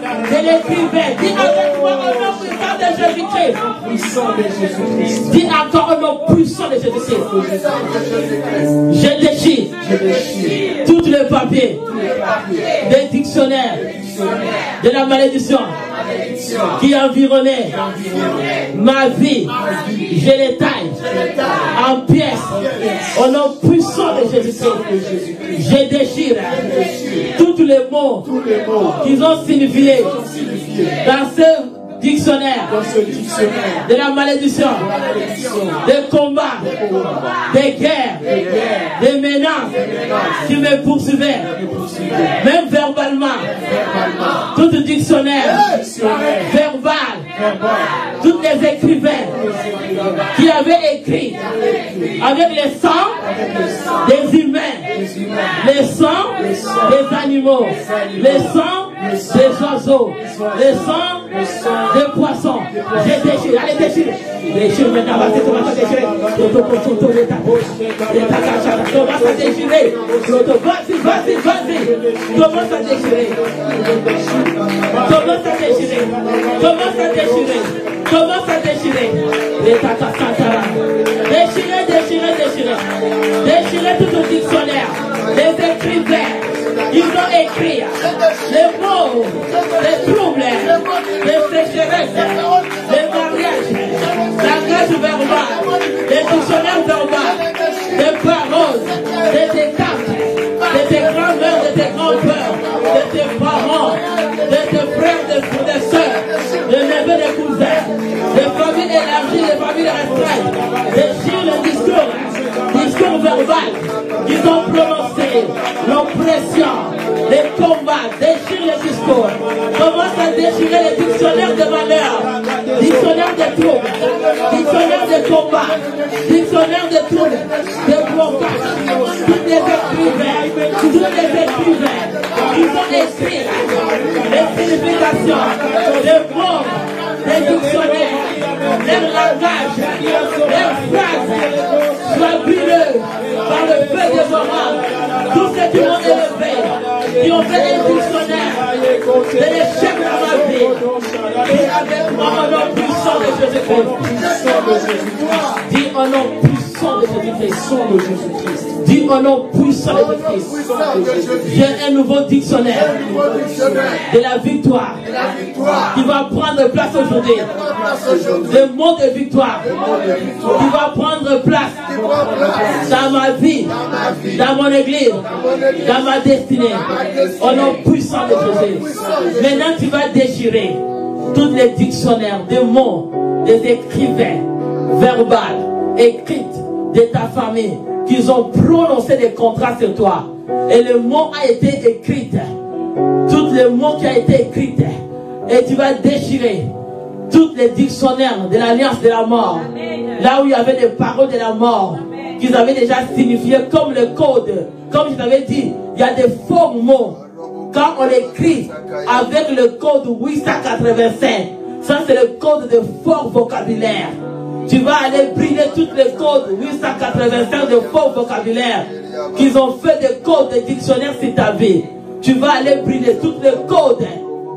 de l'écrivain. Dis avec moi au nom puissant de Jésus-Christ. Dis encore au nom puissant de Jésus-Christ. Je déchire tous les papiers des dictionnaires de la malédiction qui environnait ma vie. Je les taille en pièces au nom puissant de Jésus-Christ. Je déchire tous les mots qu'ils ont signifiés dans ce dictionnaire de la malédiction, des combats, des guerres, des menaces qui me poursuivaient, même verbalement. Tout dictionnaire verbal, tous les écrivains qui avaient écrit avec les sangs des humains, les sangs des animaux, les sangs des oiseaux, les sangs des poissons. J'ai déchiré, allez déchire. Déchire maintenant, vas-y, commence à déchirer. Commence à déchirer. Vas-y. Commence à déchirer. Commence à déchirer. Commence à déchirer. Commence à déchirer. Déchirer. Déchirer tout le dictionnaire. Les écrivains. Ils ont écrit les mots, les troubles, les sécheresses, les mariages, langage verbal, les dictionnaires verbaux, les paroles, de tes tantes, de tes grands-mères, de tes grands-pères, de tes parents, de tes frères, de tes soeurs, de neveux, des cousins, des familles élargies, des familles restreintes, déchire le discours verbal qu'ils ont prononcé, l'oppression, les combats, déchire les discours. Commence à déchirer les dictionnaires de malheur, dictionnaires de troubles, dictionnaires de combats, dictionnaires de troubles, de blocages. Tous les écrivains, ils ont écrit les significations, les mots, les dictionnaires, les langages, les phrases, soient brûlés par le feu dévorant. Tous ceux qui m'ont élevé, qui ont fait un dictionnaire de l'échec dans ma vie, et avec moi au nom puissant de Jésus-Christ. Dis au nom puissant de Jésus-Christ. Dis au nom puissant de Jésus-Christ. J'ai un nouveau dictionnaire de la victoire qui va prendre place aujourd'hui. Le mot de victoire qui va prendre place dans ma vie, dans mon église, dans ma destinée. Au nom puissant de Jésus. Maintenant tu vas déchirer tous les dictionnaires de mots, des écrivains verbales, écrites de ta famille, qu'ils ont prononcé des contrats sur toi. Et le mot a été écrit. Tous les mots qui ont été écrits. Et tu vas déchirer tous les dictionnaires de l'alliance de la mort. Là où il y avait des paroles de la mort qu'ils avaient déjà signifiées comme le code. Comme je t'avais dit, il y a des faux mots. Quand on écrit avec le code 885, ça c'est le code de fort vocabulaire. Tu vas aller brûler tous les codes 885 de faux vocabulaire qu'ils ont fait des codes de dictionnaire sur ta vie. Tu vas aller brûler tous les codes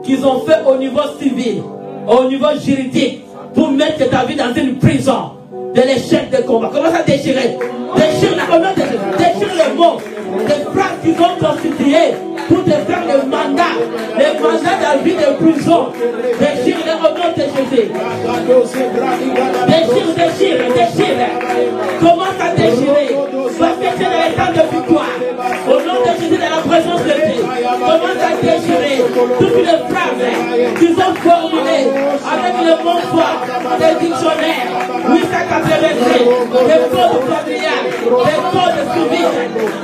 qu'ils ont fait au niveau civil, au niveau juridique, pour mettre ta vie dans une prison de l'échec de combat. Commence à déchirer. Déchire les mots, les phrases qu'ils ont constituées pour te faire le mandat de la vie de prison. Déchire les au nom de Jésus. Déchire. Commence à déchirer. Parce que c'est dans les temps de victoire. Au nom de Jésus, dans la présence de Dieu. Commence à déchirer toutes les phrases qu'ils ont formulées avec le mot fort des dictionnaires 885, des codes familiales, des codes civils,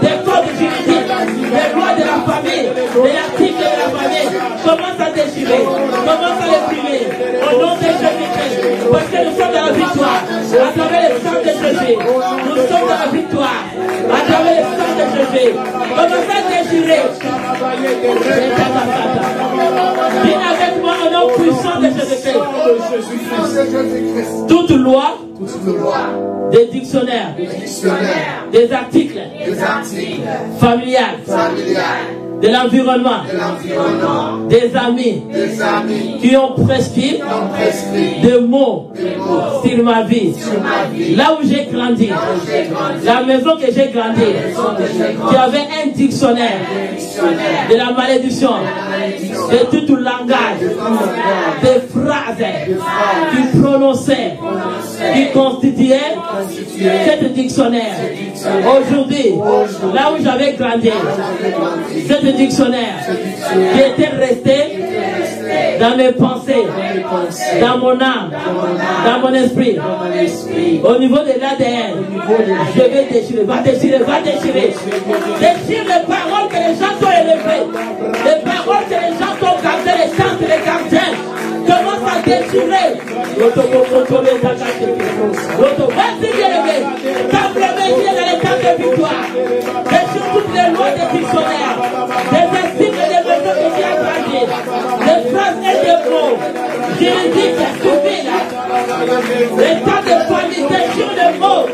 des codes juridiques, des lois de la famille, des articles de la famille. Commence à déchirer, commence à les primer au nom de Jésus-Christ. Parce que nous sommes dans la victoire à travers le sang de Jésus. Nous sommes dans la victoire à travers le sang de Jésus. Commence à déchirer. Viens avec moi au nom puissant de Jésus-Christ. Toute loi, des dictionnaires, des articles familiales, de l'environnement, des amis qui ont prescrit des mots sur ma vie, là où j'ai grandi, la maison que j'ai grandi, qui avait un dictionnaire de la malédiction, de tout langage, des phrases qui prononçaient, qui constituaient cet dictionnaire. Aujourd'hui, là où j'avais grandi, cet dictionnaire qui était resté dans mes pensées, dans mon âme, dans mon esprit, au niveau de l'ADN, je vais déchirer, va déchirer, va déchirer. Déchire les paroles que les gens ont élevées, les paroles que les gens ont gardées, les chants et les gardiens. Commence à déchirer. Vas-y, bien-aimé, t'as dans les temps de victoire. Déchire toutes les lois des dictionnaires, des estimes et des méthodes que tu as grandies, des phrases et des mots. Juridiques et civiles. Les temps de famille, déchire les mots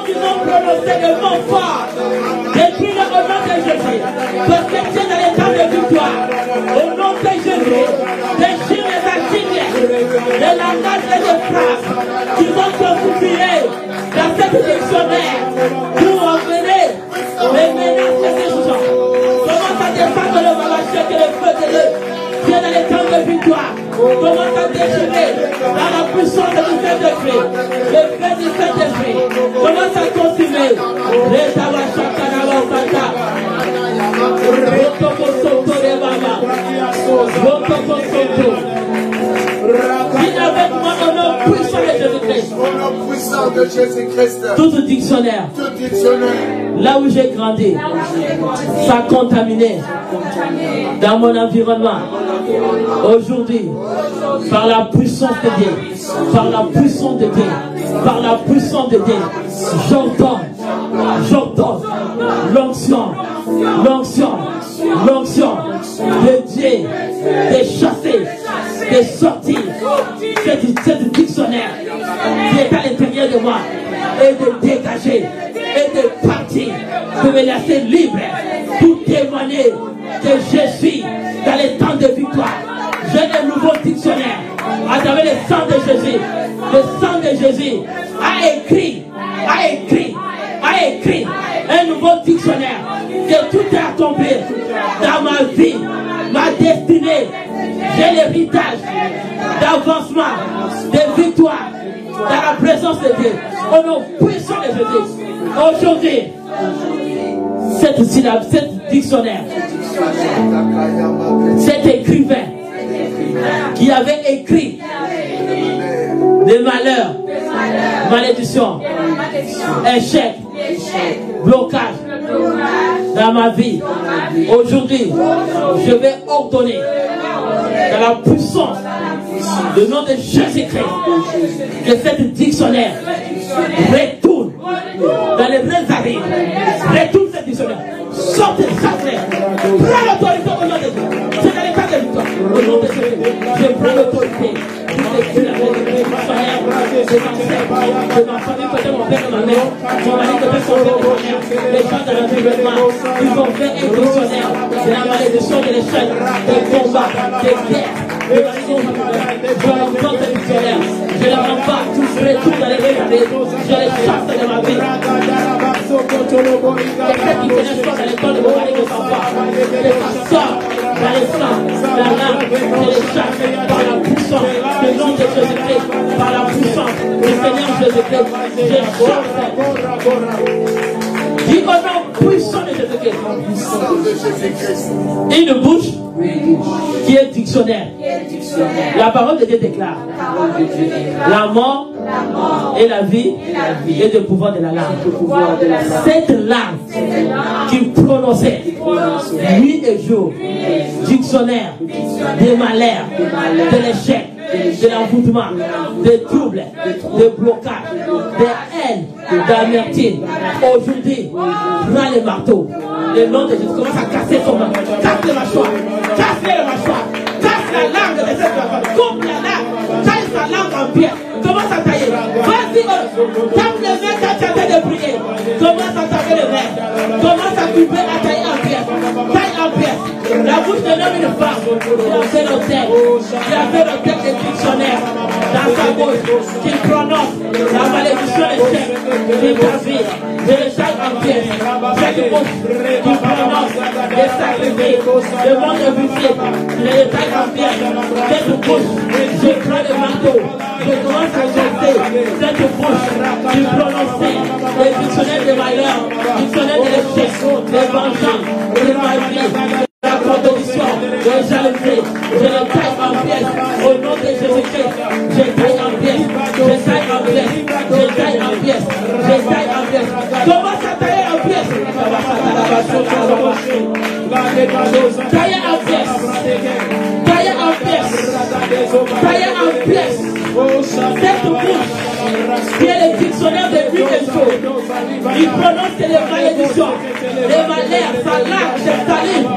qu'ils ont prononcés, les mots forts. Déchire au nom de Jésus. Parce que tu es dans les temps de victoire. Au nom de Jésus, déchire les articles, les langages et les phrases qu'ils ont constitués dans cette dictionnaire pour emmener les menaces de ces gens. Commence à descendre le malaché que le feu de Dieu. Tu es dans les temps de victoire. Commence à déchirer dans la puissance du Saint-Esprit. Le feu du Saint-Esprit. Commence à consumer. Les Viens avec moi au nom puissant de Jésus-Christ. Au nom puissant de Jésus-Christ. Tout dictionnaire. Là où j'ai grandi, ça contaminé dans mon environnement. Aujourd'hui, par la puissance de Dieu, par la puissance de Dieu, par la puissance de Dieu, j'entends l'onction de Dieu de chasser, de sortir cette dictionnaire qui est à l'intérieur de moi et de dégager et de partir, de me laisser libre pour témoigner que je suis dans les temps de victoire. J'ai un nouveau dictionnaire à travers le sang de Jésus. Le sang de Jésus a écrit un nouveau dictionnaire que tout est accompli dans ma vie, ma destinée. J'ai l'héritage d'avancement, de victoire dans la présence de Dieu. Au nom puissant de Jésus. Aujourd'hui, cette syllabe, cet dictionnaire, cet écrivain qui avait écrit des malheurs, malédictions, échecs, blocages dans ma vie. Aujourd'hui, je vais ordonner dans la puissance du nom de Jésus-Christ que cette dictionnaire retourne dans les vrais arrives. Retourne cette dictionnaire. Sortez, sortez. Prends l'autorité au nom de Dieu. C'est dans les cas de victoire. Au nom de Jésus, je prends l'autorité. Je ma famille, côté mon père et ma mère, mon mari, côté son père et ma mère, les gens de l'environnement, ils ont fait un dictionnaire de la malédiction de l'échec, des combats, des guerres. Je l'emporte le dictionnaire, je les rembarre, je les tourne dans les regarder, je les chasse de ma vie. Et ceux qui connaissent pas dans l'école de mon mari de son père, que ça sort dans les sangs, la lame, je les chasse par la puissance du nom de Jésus-Christ, par la puissance du Seigneur Jésus-Christ, je chasse. Dis au nom puissant de Jésus-Christ. Une bouche qui est dictionnaire. La parole de Dieu déclare la mort et la vie et le pouvoir de la langue. Cette langue qui prononçait nuit et jour, dictionnaire des malheurs, de l'échec, de l'envoûtement, des troubles, des blocages, des haines, d'amertume. Aujourd'hui, prends les marteaux. Le nom de Jésus commence à casser son main. Casse les mâchoires. Casse les mâchoires. Casse la langue de cette femme. Coupe la langue. Casse la langue en pierre. Commence à tailler. Vas-y, tape les mains quand tu es en train de prier. Commence à taper les mains. Commence à couper, à tailler en pierre. Taille en fait le texte. Il a fait le texte des dictionnaires dans sa bouche qui prononce la malédiction des chefs de ta vie. Je le chante en pièces. Cette bouche qui prononce des sacrifices, le monde de buffet. Je le chante en pièces. Cette bouche, je prends le manteau. Je commence à chanter. Cette bouche qui prononçait les dictionnaires de malheur, dictionnaires de l'échec, des vengeances, de ma vie. La compétition, de jalousie, je le taille en pièces au nom de Jésus-Christ. Je taille en pièces, je taille en pièces, je taille en pièces, je taille en pièces. Commence à tailler en pièces. Tailler en pièces, tailler en pièces, tailler en pièces. Cette bouche qui est le dictionnaire de l'huile et chaud. Il prononce les malédictions, les malheurs, sa langue, ses salives,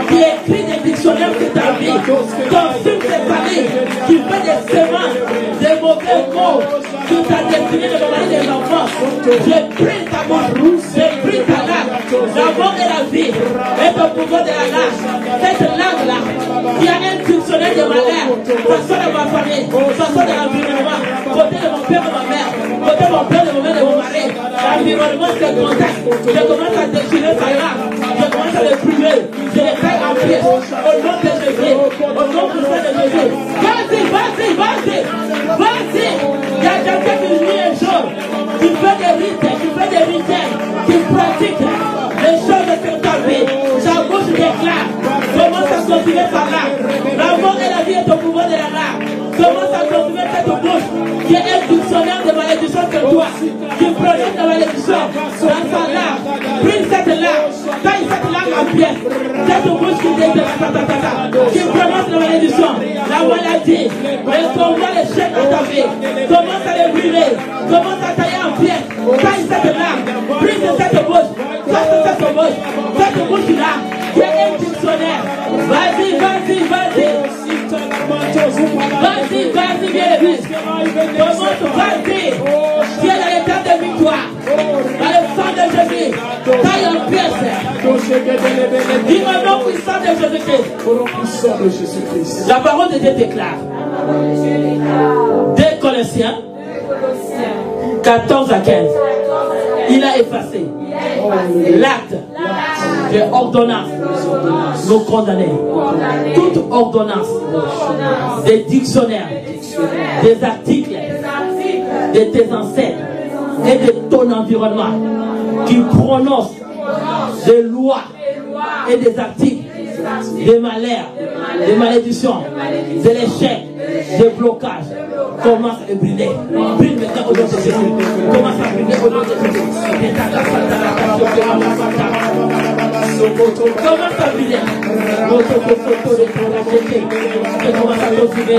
qui écrit des dictionnaires de ta vie, consume tes salives, qui fait des semences, des mauvais mots, sur ta destinée de mari des enfants. Je prie ta bouche, je prie ta langue, la mort et la vie, et le pouvoir de la langue. Cette langue-là, qui a un dictionnaire de malheur, ça sort de ma famille, ça sort de l'environnement, côté de mon père et ma mère, côté de mon père et de mon mère et de mon mari, l'environnement se contacte. Je commence à déchirer sa langue, je commence à le priver, je les taille en pied, au nom de Jésus, au nom de Jésus. Vas-y, vas-y, vas-y, vas-y. Il y a quelqu'un qui nuit un jour, qui fait des rites, qui fait des rituels, qui pratique les choses de ta vie. Sa bouche déclare, commence à continuer par là. La mort et la vie est au pouvoir de la langue. Commence à continuer cette bouche qui est un dictionnaire de malédiction que toi, qui prononce la malédiction dans sa langue. Prise cette langue, taille cette langue en pièces. Cette bouche qui prononce la malédiction, la maladie, le combat, les chèques de ta vie. Commence à les brûler, commence à tailler en pièces. Taille cette langue, prise cette bouche, cette bouche-là, qui est un dictionnaire. Vas-y, vas-y, vas-y. Vas-y, vas-y, bien vite. Commence, vas-y. Tu es dans l'état de victoire. Dans le sang de Jésus. Taille en pièces. Dis le nom puissant de Jésus-Christ. La parole de Dieu déclare. 2 Colossiens 14 à 15. Il a effacé l'acte de ordonnance nous condamner. Toute ordonnance des dictionnaires, des articles de tes ancêtres et de ton environnement qui prononcent des lois et des articles, des malheurs, des malédictions, de l'échec, des blocages. Commence à brûler. Brûle maintenant au nom de Jésus. Commence à brûler au nom de Jésus. Commence à brûler. Commence à continuer.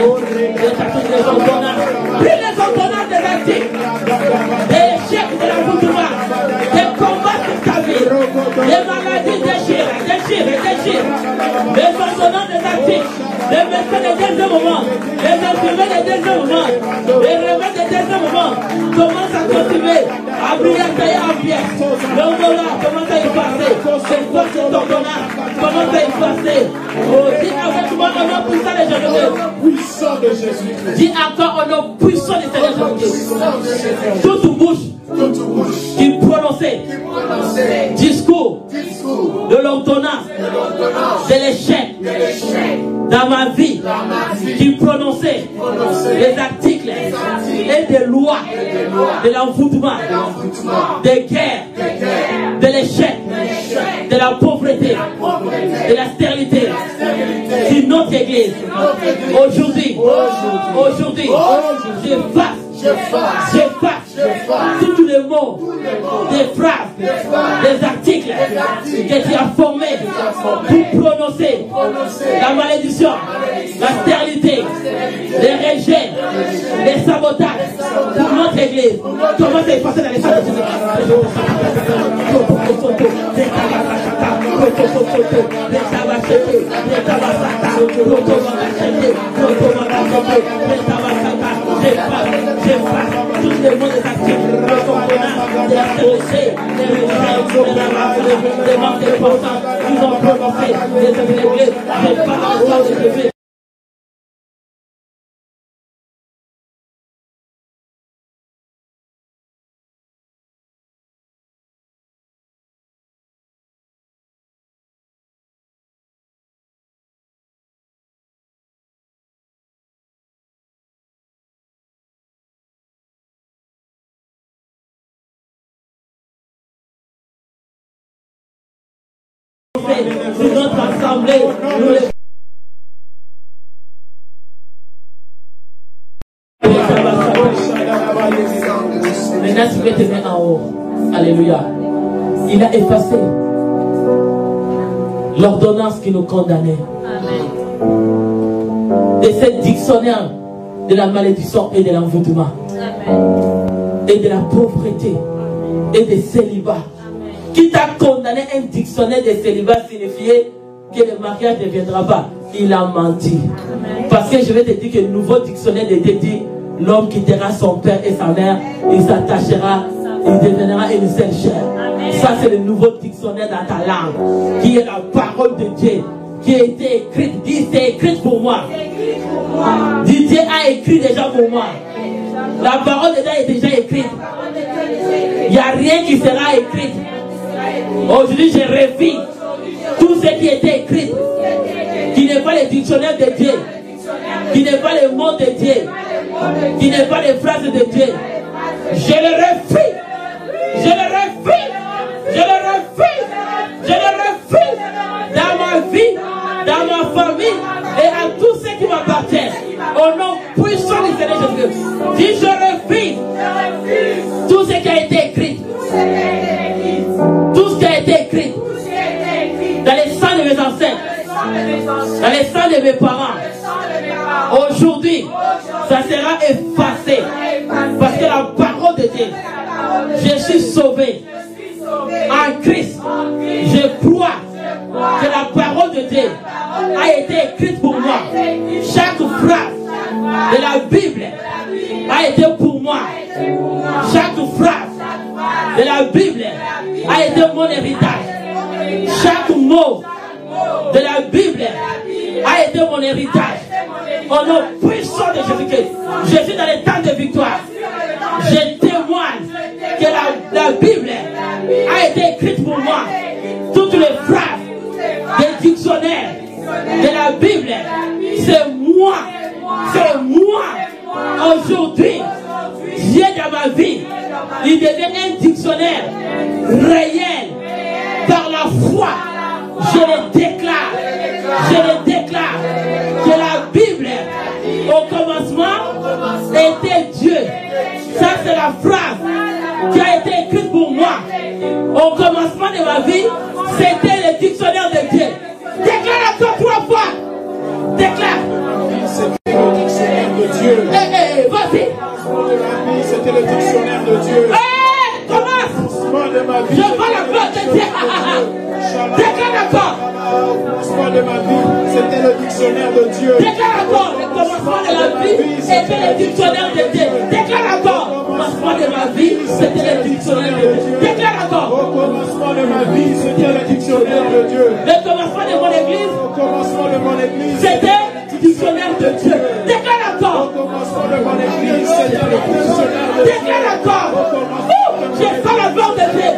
Les ordonnances des articles, des échecs de la boudoir, des combats de ta vie, des maladies déchirées. Les ordonnances des articles, les médecins des derniers moments, les infirmiers des derniers moments, les remèdes des derniers moments. Commence à continuer à brûler, à tailler en pièces. L'ordonnance commence à effacer. C'est force d'ordonnance commence à effacer. Oh, dis avec moi au nom puissant de Jésus-Christ. Dis encore au nom puissant de Jésus-Christ. Toute bouche qui prononçait discours de l'ordonnance, de l'échec dans ma vie, qui prononçait les articles et des lois de l'envoûtement, des guerres, de l'échec, de la pauvreté, de la stérilité, sur notre église. Aujourd'hui, j'efface tous les mots, des phrases, des articles que tu as formés pour prononcer la malédiction, la stérilité, les rejets, les sabotages pour notre église. Comment c'est passé dans les salles de j'efface tous les mots des actifs, le component, des RTC, des régions, des manques de pourcents, ils ont prononcé des églises, j'efface assemblée, nous les... Maintenant, tu peux te mettre en haut. Alléluia. Il a effacé l'ordonnance qui nous condamnait. Amen. Et cette dictionnaire de la malédiction et de l'envoûtement. Et de la pauvreté. Amen. Et des célibats. Qui t'a condamné un dictionnaire de célibat signifiait que le mariage ne viendra pas. Il a menti. Amen. Parce que je vais te dire que le nouveau dictionnaire de dit l'homme quittera son père et sa mère, il s'attachera, il deviendra une seule chair. Amen. Ça c'est le nouveau dictionnaire dans ta langue, qui est la parole de Dieu, qui a été écrite. Dis c'est écrit pour moi. Dis Dieu a écrit déjà pour moi. La parole de Dieu est déjà écrite. Il n'y a rien qui sera écrit. Aujourd'hui je revis tout ce qui était écrit, qui n'est pas le dictionnaire de Dieu, qui n'est pas le mot de Dieu, qui n'est pas les phrases de Dieu. Je le refuse. Je le refuse. Je le refuse. Je le refuse. Dans ma vie, dans ma famille et à tous ceux qui m'appartiennent. Au nom puissant du Seigneur Jésus. Dis je refuse. Tout ce qui a été écrit. Tout ce qui a été écrit. Dans les sangs de mes ancêtres. Dans les sangs de mes parents. Aujourd'hui, ça sera effacé. Parce que la parole de Dieu, je suis sauvé en Christ. Je crois que la parole de Dieu a été écrite pour moi. Chaque phrase de la Bible a été pour moi. Chaque phrase de la Bible a été mon héritage. Chaque mot de la Bible a été mon héritage. Au nom puissant de Jésus-Christ, je suis dans les temps de victoire. Je témoigne que la Bible a été écrite pour moi. Toutes les phrases des dictionnaires de la Bible, c'est moi. C'est moi. Aujourd'hui, Dieu dans ma vie, il devient un dictionnaire réel par la foi. Je le déclare. Je le déclare que la Bible au commencement était Dieu. Ça c'est la phrase qui a été écrite pour moi. Au commencement de ma vie, c'était le dictionnaire de Dieu. Déclare encore 3 fois. Déclare. C'était le dictionnaire de Dieu. Vas-y. C'était le dictionnaire de Dieu. Commence. Je vois la gloire de Dieu. Déclare encore. Au commencement de ma vie, c'était le dictionnaire de Dieu. Déclare encore. Le commencement de la vie, c'était le dictionnaire de Dieu. Déclare encore. Au commencement de ma vie, c'était le dictionnaire de Dieu. Déclare encore. Au commencement de ma vie, c'était le dictionnaire de Dieu. Le commencement de mon église, au commencement de mon église, c'était le dictionnaire de Dieu. Déclare encore. Au commencement de mon église, c'était le dictionnaire de Dieu. Déclare encore. Je sens la gloire de Dieu.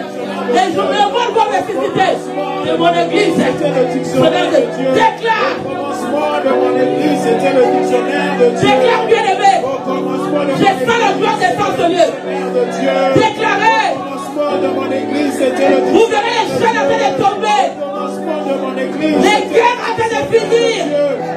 Et je me vois voir les nécessités de mon église. C'était le dictionnaire de Dieu. Déclare. Au commencement de mon église, c'était le dictionnaire de Dieu. Déclare, bien-aimé. Au commencement de mon Je sens la gloire des temps de Dieu. Déclarez. Au commencement de mon église, c'était le Vous verrez les chaînes en train de tomber. Au commencement de mon église, Les guerres en train de finir.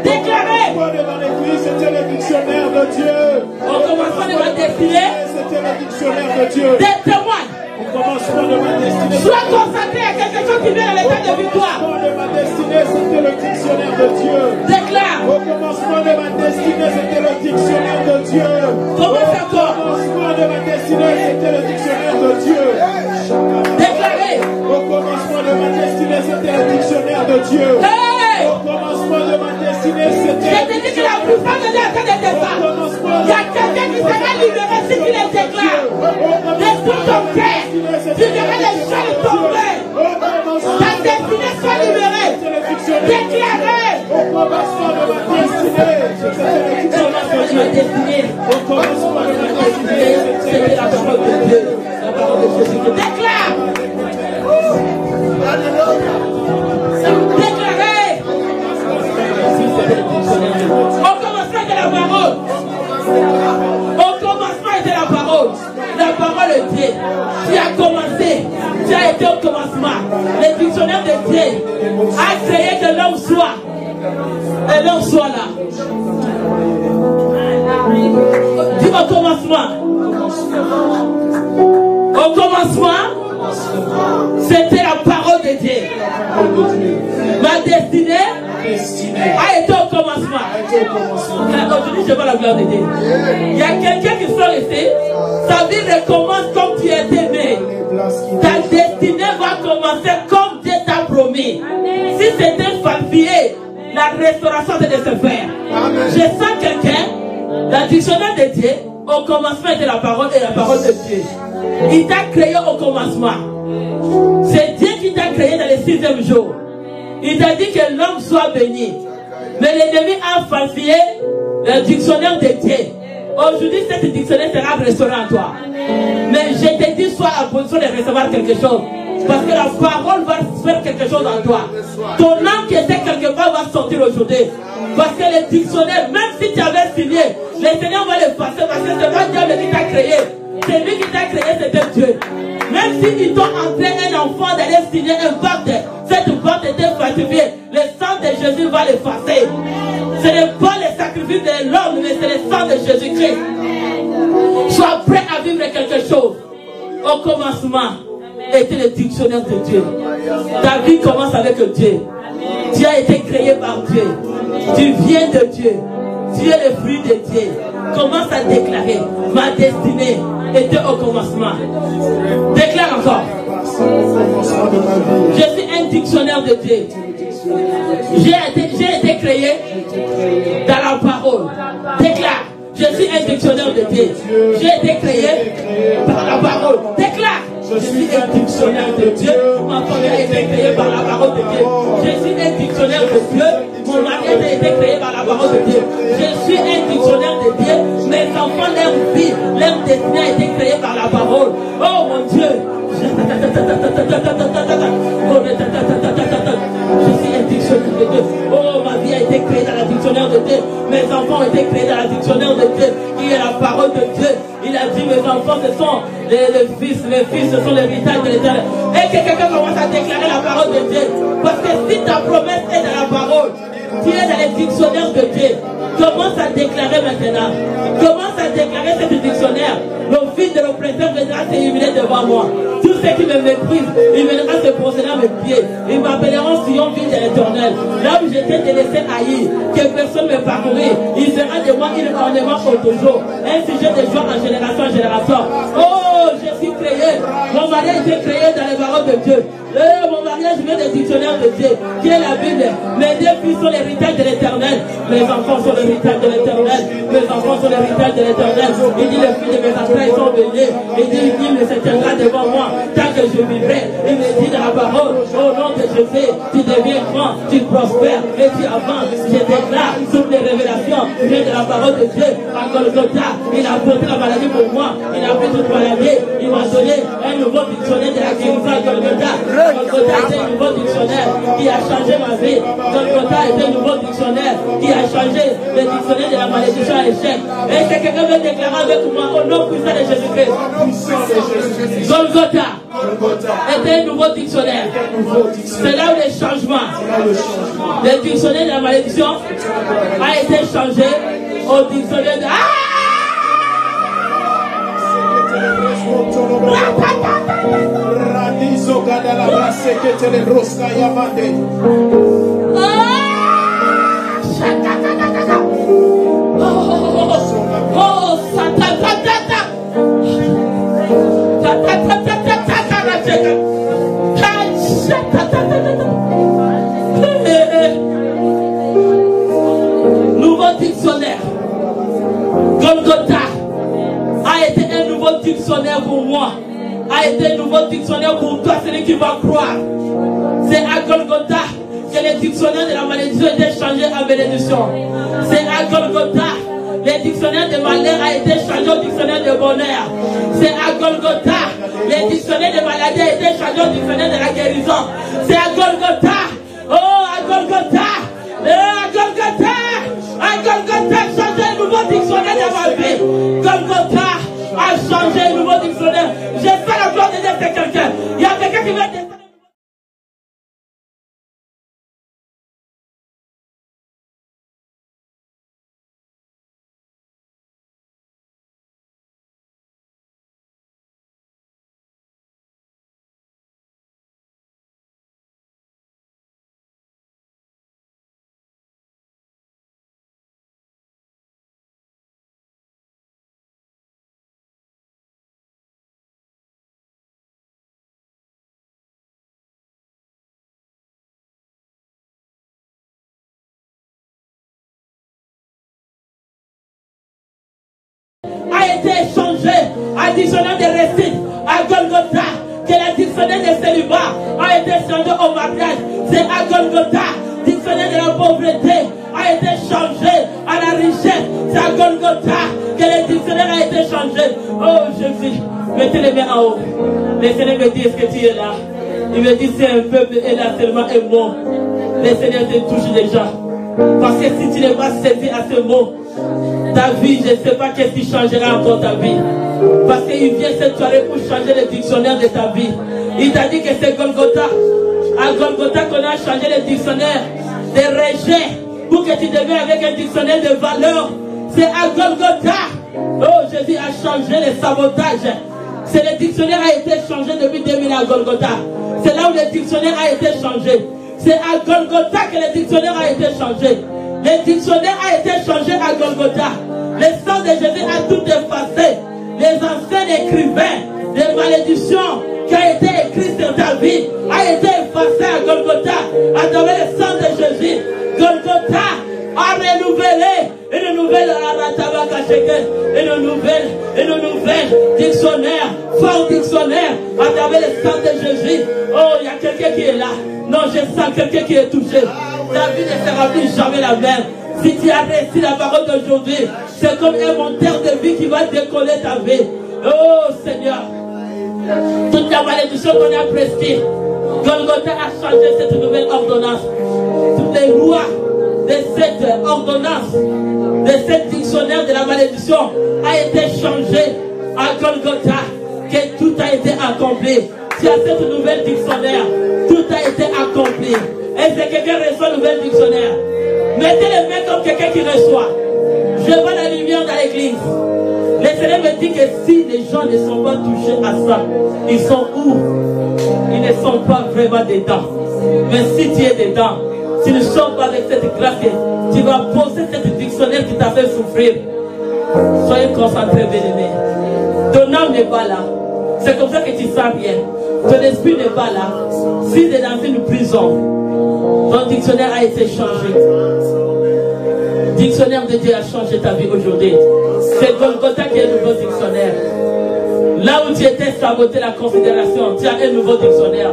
Déclarez. Au commencement de mon église, c'était le dictionnaire de Dieu. Au commencement de ma destinée, c'était le dictionnaire de Dieu. des témoins. Au commencement de ma destinée, Sois consacré à quelque chose qui vient dans l'état de victoire. au commencement de ma destinée, c'était le dictionnaire de Dieu. Déclare. Au commencement de ma destinée, c'était le dictionnaire de Dieu. Commence encore. Au commencement de ma destinée, c'était le dictionnaire de Dieu. Déclarez. Au commencement de ma destinée, c'était le dictionnaire de Dieu. Hey! Au commencement de ma destinée, Je c'était te dis que la puissance de Dieu est en train de descendre. Il y a quelqu'un qui sera libéré si tu les déclares. Laisse-toi ton cœur. Tu verras les chaînes tomber. Ta destinée soit libérée. Déclarez. Au commencement de ma destinée, c'était le dictionnaire de Dieu. Au commencement de ma destinée, C'était la parole de Dieu. La parole de Jésus. Déclare. Déclarez. Au commencement de la parole. Au commencement était la parole. La parole de Dieu. Tu as commencé. Tu as été au commencement. Le dictionnaire de Dieu a créé que l'homme soit Seigneur soit là. Dis au commencement. Au commencement, c'était la parole de Dieu. Ma destinée a été au commencement. Aujourd'hui, je vois la gloire de Dieu. Il y a quelqu'un qui sort ici. Sa vie recommence comme tu étais né. Ta destinée va commencer comme Dieu t'a promis. Si c'était falsifié, la restauration c'est de se faire. Je sens quelqu'un, la dictionnaire de Dieu, au commencement était la parole et la parole de Dieu. Il t'a créé au commencement. C'est Dieu qui t'a créé dans le 6e jour. Il t'a dit que l'homme soit béni. Mais l'ennemi a falsifié le dictionnaire de Dieu. Aujourd'hui, cette dictionnaire sera restaurée en toi. Mais je te dis, sois en position de recevoir quelque chose. Parce que la parole va faire quelque chose en toi. Ton âme qui était quelque part va sortir aujourd'hui. Parce que le dictionnaire, même si tu avais signé, le Seigneur va le passer. Parce que c'est pas Dieu qui t'a créé. C'est lui qui t'a créé, c'était Dieu. Même s'ils t'ont entré un enfant d'aller signer un pacte, cette pacte était falsifiée. Le sang de Jésus va l'effacer. Ce n'est pas le sacrifice de l'homme, mais c'est le sang de Jésus-Christ. Sois prêt à vivre quelque chose. Au commencement était le dictionnaire de Dieu. Ta vie commence avec Dieu. Tu as été créé par Dieu. Tu viens de Dieu. Tu es le fruit de Dieu. Commence à déclarer. Ma destinée était au commencement. Déclare encore. Je suis un dictionnaire de Dieu. J'ai été créé dans la parole. Déclare. Je suis un dictionnaire de Dieu. J'ai été créé par la parole. Déclare. Je suis un dictionnaire de Dieu. Ma famille a été créée par la parole de Dieu. Je suis un dictionnaire de Dieu. Mon mari a été créé par la parole de Dieu. Je suis un dictionnaire de Dieu. Mes enfants, leur vie, leur destinée a été créée par la parole. Oh mon Dieu. Je suis un dictionnaire de Dieu. Oh, ma vie a été créée dans la dictionnaire de Dieu. Mes enfants ont été créés dans la dictionnaire de Dieu. Qui est la parole de Dieu. Il a dit, mes enfants, ce sont les fils, ce sont l'héritage de l'Éternel. Et que quelqu'un commence à déclarer la parole de Dieu. Parce que si ta promesse est dans la parole, tu es dans les dictionnaires de Dieu. Commence à déclarer maintenant. Commence à déclarer ce dictionnaire. Le fils de l'oppresseur viendra s'éliminer devant moi. Tous ceux qui me méprisent, ils viendront se procéder à mes pieds. Ils m'appelleront Sion, ville de l'Éternel. Là où j'étais délaissé haï, que personne ne me parcourait, il sera de moi une ornement pour toujours. Un sujet de joie en génération en génération. Oh, je suis créé. Mon mariage a été créé dans les paroles de Dieu. Mon mariage vient des dictionnaires de Dieu, qui est la Bible. Mes deux fils sont l'héritage de l'Éternel. Mes enfants sont l'héritage de l'Éternel. Mes enfants sont l'héritage de l'Éternel. Il dit, les filles de mes entrailles sont bénies. Il dit, il me se tiendra devant moi tant que je vivrai. Il me dit dans la parole, au nom de Jésus, tu deviens grand, tu prospères et tu avances. Je déclare toutes les révélations viennent de la parole de Dieu. À Golgotha, il a porté la maladie pour moi. Il a pris toute maladie. Il m'a donné un nouveau dictionnaire de la guérison à Golgotha. Golgotha était un nouveau dictionnaire qui a changé ma vie. Golgotha était un nouveau dictionnaire qui a changé le dictionnaire de la malédiction à l'échec. Et que quelqu'un veut déclarer avec moi au nom puissant de Jésus-Christ. Golgotha était un nouveau dictionnaire. C'est là où les changements. Le dictionnaire de la malédiction a été changé au dictionnaire de... Radiso gada la brase que te le rosca yamande. Oh, satatatata. Nouveau dictionnaire. Golgotha a été un nouveau dictionnaire pour moi. A été un nouveau dictionnaire pour toi, celui qui va croire. C'est à Golgotha que le dictionnaire de la malédiction a été changé en bénédiction. C'est à Golgotha le dictionnaire de malheur a été changé au dictionnaire de bonheur. C'est à Golgotha le dictionnaire de maladie a été changé au dictionnaire de la guérison. C'est à Golgotha. Oh, à Golgotha. À Golgotha. À Golgotha, changer un nouveau dictionnaire de ma vie. Golgotha a changé un nouveau dictionnaire. J'espère la gloire de Dieu, c'est quelqu'un. Il y a quelqu'un qui veut été changé à dictionnaire de récit à Golgotha. Que le dictionnaire de célibat a été changé au mariage. C'est à Golgotha. Dictionnaire de la pauvreté a été changé à la richesse. C'est à Golgotha que le dictionnaire a été changé. Oh Jésus, mettez les mains en haut. Le Seigneur me dit, est-ce que tu es là? Il me dit, c'est un peuple et là seulement un mot. Le Seigneur te touche déjà. Parce que si tu n'es pas saisi à ce mot, ta vie, je ne sais pas qu'est-ce qui changera encore ta vie. Parce qu'il vient cette soirée pour changer le dictionnaire de ta vie. Il t'a dit que c'est Golgotha. À Golgotha qu'on a changé le dictionnaire de rejet pour que tu deviennes avec un dictionnaire de valeur. C'est à Golgotha. Oh, Jésus a changé le sabotage. C'est le dictionnaire a été changé depuis 2000 à Golgotha. C'est là où le dictionnaire a été changé. C'est à Golgotha que le dictionnaire a été changé. Le dictionnaire a été changé à Golgotha. Le sang de Jésus a tout effacé. Les anciens écrivains, les malédictions qui ont été écrites sur ta vie, a été effacé à Golgotha à travers le sang de Jésus. Golgotha a renouvelé une nouvelle dictionnaire, fort dictionnaire à travers le sang de Jésus. Oh, il y a quelqu'un qui est là. Non, je sens quelqu'un qui est touché. Ta vie ne sera plus jamais la même. Si tu as réussi la parole d'aujourd'hui, c'est comme un moteur de vie qui va décoller ta vie. Oh Seigneur, toute la malédiction qu'on a prescrite, Golgotha a changé cette nouvelle ordonnance. Toutes les lois de cette ordonnance, de cette dictionnaire de la malédiction a été changé à Golgotha, que tout a été accompli. Tu as cette nouvelle dictionnaire, tout a été accompli. Est-ce que quelqu'un reçoit le nouvel dictionnaire? Mettez les mains comme quelqu'un qui reçoit. Je vois la lumière dans l'église. Le Seigneur me dit que si les gens ne sont pas touchés à ça, ils sont où? Ils ne sont pas vraiment dedans. Mais si tu es dedans, tu ne sors pas avec cette grâce, tu vas poser cette dictionnaire qui t'a fait souffrir. Soyez concentrés, bien-aimés. Ton âme n'est pas là. C'est comme ça que tu sens bien. Ton esprit n'est pas là. Si tu es dans une prison, ton dictionnaire a été changé. Le dictionnaire de Dieu a changé ta vie aujourd'hui. C'est Golgotha qui est le nouveau dictionnaire. Là où tu étais saboté la considération, tu as un nouveau dictionnaire.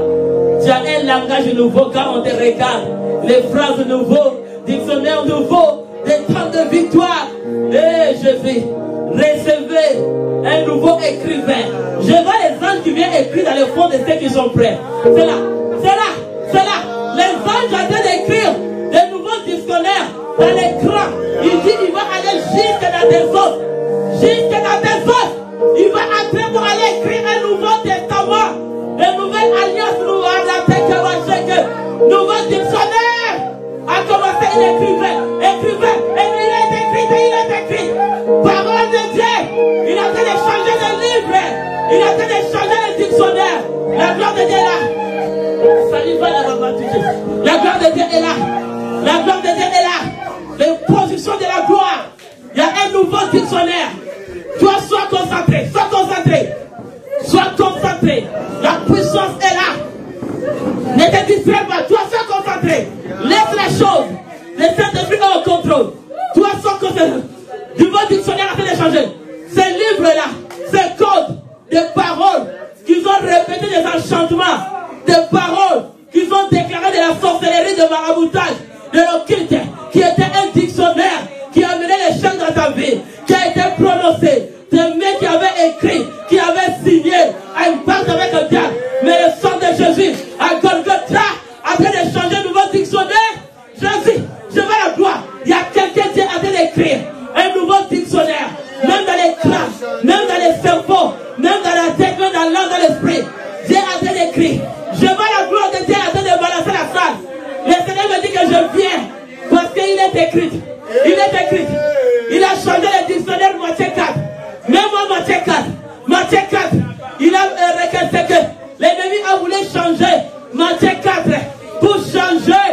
Tu as un langage nouveau quand on te regarde. Les phrases nouveaux, dictionnaire nouveau, des temps de victoire. Et Jésus, recevez un nouveau écrivain. Je vois les anges qui viennent écrire dans le fond de ceux qui sont prêts. C'est là, c'est là, c'est là. Les anges ont train d'écrire des nouveaux dictionnaires dans l'écran. Il dit il va aller jusque dans tes os. Jusque dans tes os. Il va entrer pour aller écrire un nouveau testament. Une nouvelle alliance nouveau dictionnaire. A commencé il écrivait. Et il est écrit. Parole de Dieu. Il a train de changer de livre. Il a train de changer le dictionnaire. La gloire de Dieu est là. La gloire de Dieu est là. La gloire de Dieu est là. Les positions de la gloire. Il y a un nouveau dictionnaire. Toi, sois concentré. Sois concentré. La puissance est là. Ne te distrais pas. Toi, sois concentré. Laisse les choses. Le Saint-Esprit est au contrôle. Toi, sois concentré. Du nouveau dictionnaire a fait changer. Ces livres-là, ces codes, des paroles qu'ils ont répété des enchantements, des paroles qu'ils ont déclarées de la sorcellerie, de maraboutage, de l'occulte, qui était un dictionnaire qui a mené les choses dans ta vie, qui a été prononcé, des mecs qui avaient écrit, qui avaient signé à une pacte avec le diable. Mais le sang de Jésus, à Golgotha, a train de changer le nouveau dictionnaire. Jésus, je veux la gloire. Il y a quelqu'un qui a train d'écrire un nouveau dictionnaire, même dans les crânes, même dans les cerveaux, même dans la tête, même dans l'âme, dans l'esprit. Dieu a train d'écrire. Je veux la gloire de Dieu a train de balancer la salle. Le Seigneur me dit que je viens parce qu'il est écrit. Il est écrit. Il a changé le dictionnaire Matthieu 4. Même moi, Matthieu 4. Matthieu 4. Il a reconnu que l'ennemi a voulu changer Matthieu 4 pour changer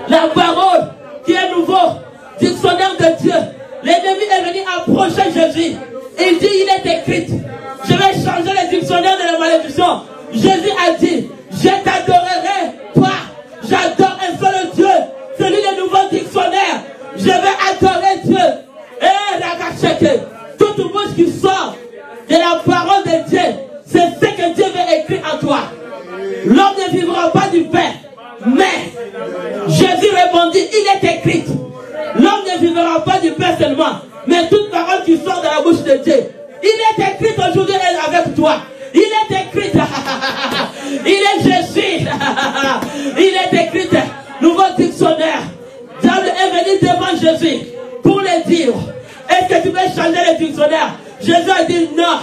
la parole qui est nouveau. Dictionnaire de Dieu. L'ennemi est venu approcher Jésus. Il dit, il est écrit. Je vais changer le dictionnaire de la malédiction. Jésus a dit, je t'adorerai, toi. J'adore un seul Dieu. Celui le nouveau dictionnaire. Je vais adorer Dieu. Et Rakacheke. Toute bouche ne vivra pas du pain seulement, mais toute parole qui sort de la bouche de Dieu. Il est écrit aujourd'hui avec toi. Il est écrit. Il est Jésus. Il est écrit. Nouveau dictionnaire. Diable est venu devant Jésus pour le dire. Est-ce que tu veux changer le dictionnaire? Jésus a dit non.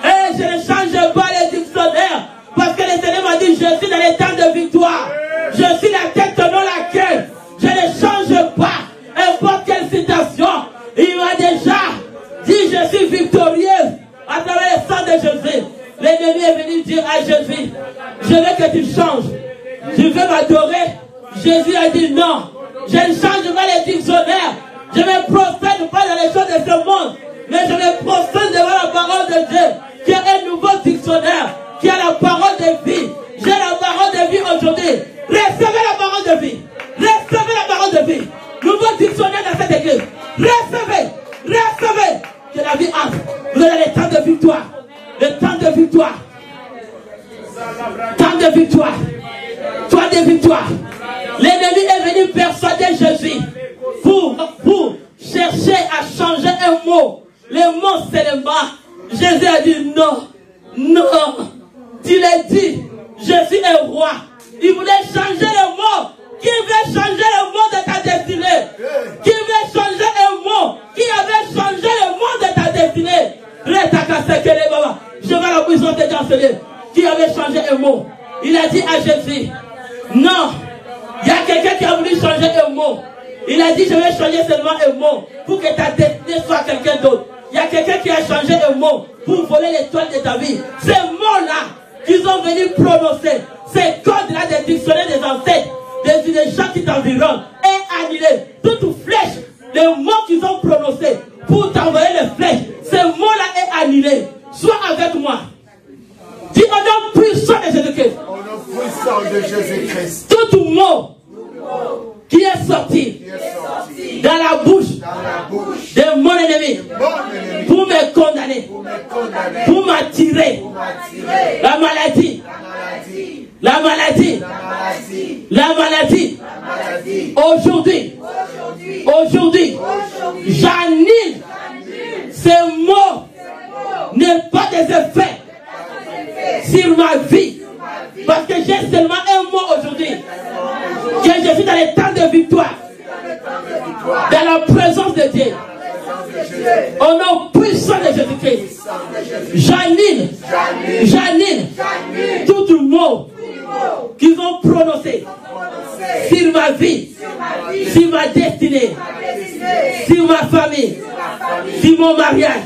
Et je ne change pas le dictionnaire. Parce que le Seigneur m'a dit, je suis dans les temps de victoire. Je suis la tête non la queue. Je ne change pas. N'importe quelle citation. Il m'a déjà dit, je suis victorieuse à travers le sang de Jésus. L'ennemi est venu dire à Jésus, je veux que tu changes. Je veux m'adorer. Jésus a dit non. Je ne change pas les dictionnaires. Je ne me prosterne pas dans les choses de ce monde. Mais je me prosterne devant la parole de Dieu. Qui a un nouveau dictionnaire. Qui a la parole de vie. J'ai la parole de vie aujourd'hui. Recevez la parole de vie. Recevez la parole de vie. Nouveau dictionnaire dans cette église. Recevez. Recevez. Que la vie entre. Vous avez le temps de victoire. Le temps de victoire. Temps de victoire. Temps de victoire. L'ennemi est venu persuader Jésus pour chercher à changer un mot. Le mot seulement. Jésus a dit non. Non. Tu l'as dit. Je suis un roi. Il voulait changer le mot. Qui veut changer le mot de ta destinée? Qui veut changer un mot? Qui avait changé le mot de ta destinée? Je vais la puissance de Dieu. Qui avait changé un mot? Il a dit à Jésus, non. Il y a quelqu'un qui a voulu changer un mot. Il a dit, je vais changer seulement un mot pour que ta destinée soit quelqu'un d'autre. Il y a quelqu'un qui a changé un mot pour voler l'étoile de ta vie. Ces mots-là qu'ils ont venu prononcer, ces codes-là des dictionnaires des ancêtres, des gens qui t'environnent, est annulé. Toute flèche, les mots qu'ils ont prononcés pour t'envoyer les flèches, ces mots-là est annulé. Sois avec moi. Dis au nom puissant de Jésus-Christ. Au nom puissant de Jésus-Christ. Tout mot qui est sorti dans la bouche de mon ennemi pour me condamner, pour m'attirer la maladie, la maladie, la maladie. Aujourd'hui, j'annule ces mots, n'est pas des effets sur ma vie. Parce que j'ai seulement un mot aujourd'hui. Que je suis dans les temps de victoire. Dans la présence de Dieu. Au nom puissant de Jésus-Christ. J'annule tout mot qu'ils ont prononcé sur ma vie, sur ma destinée, sur ma famille, sur mon mariage,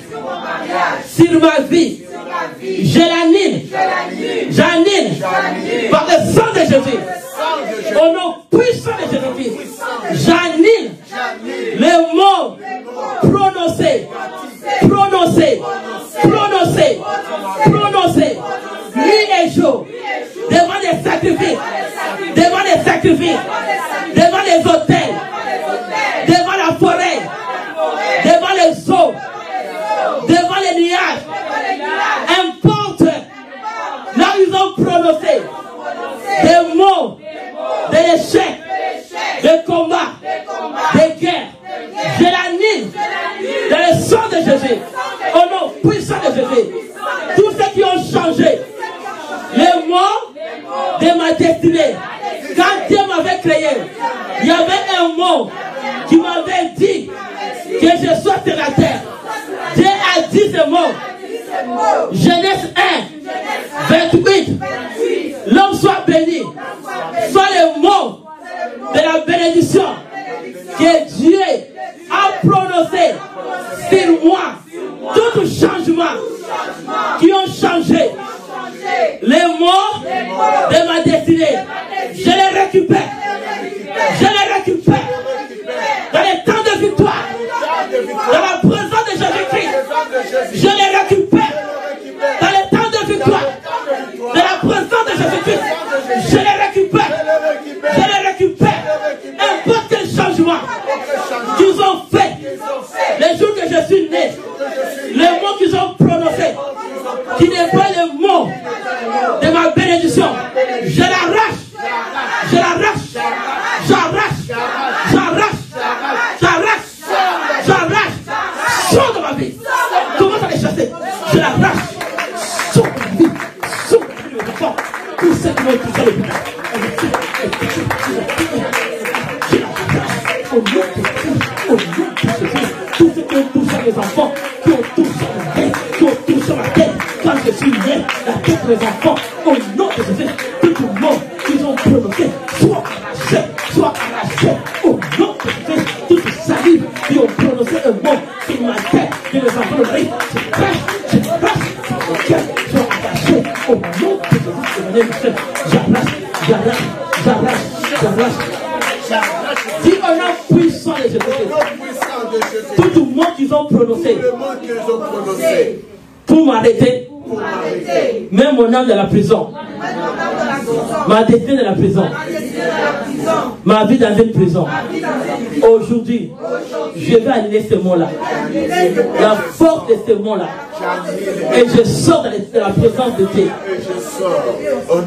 sur ma vie. Je l'annule par le sang de Jésus. Au nom puissant de Jésus-Christ, j'annule les mots prononcés nuit et jour devant les sacrifices, devant les hôtels, devant la forêt, devant les eaux, devant les nuages. Importe là où ils ont prononcé des mots de l'échec, de combat, de guerre. Je l'annule dans le sang de Jésus. Au nom puissant de Jésus. Tous ceux qui ont changé les mots de ma destinée. Quand Dieu m'avait créé, il y avait un mot qui m'avait dit que je sois sur la terre. Dieu a dit ce mot. Genèse 1, 28. L'homme soit béni. Soit le mot de la bénédiction que Dieu a prononcé sur moi. Tout changement qui ont changé les mots de ma destinée, je les récupère. Je les récupère dans les temps de victoire, dans la présence de Jésus-Christ. Je les récupère dans les temps de victoire, dans la présence de Jésus-Christ. Je les récupère. Je les récupère. N'importe quel changement qu'ils ont fait, les avec mes enfants, au nom de Jésus, tout le monde qu'ils ont prononcé, soit arraché, au nom de Jésus, toute salive qui ont prononcé un mot sur ma tête, que les enfants de Marie, je crache, soit arraché, au nom de Jésus, j'arrache. Si on a puissant de Jésus, tout le monde qu'ils ont prononcé, pour m'arrêter, même mon âme de la prison, ma destinée de la prison, ma vie dans une prison. Aujourd'hui, je vais annuler ce mot-là, la force de ce mot-là, et je sors de la présence de Dieu.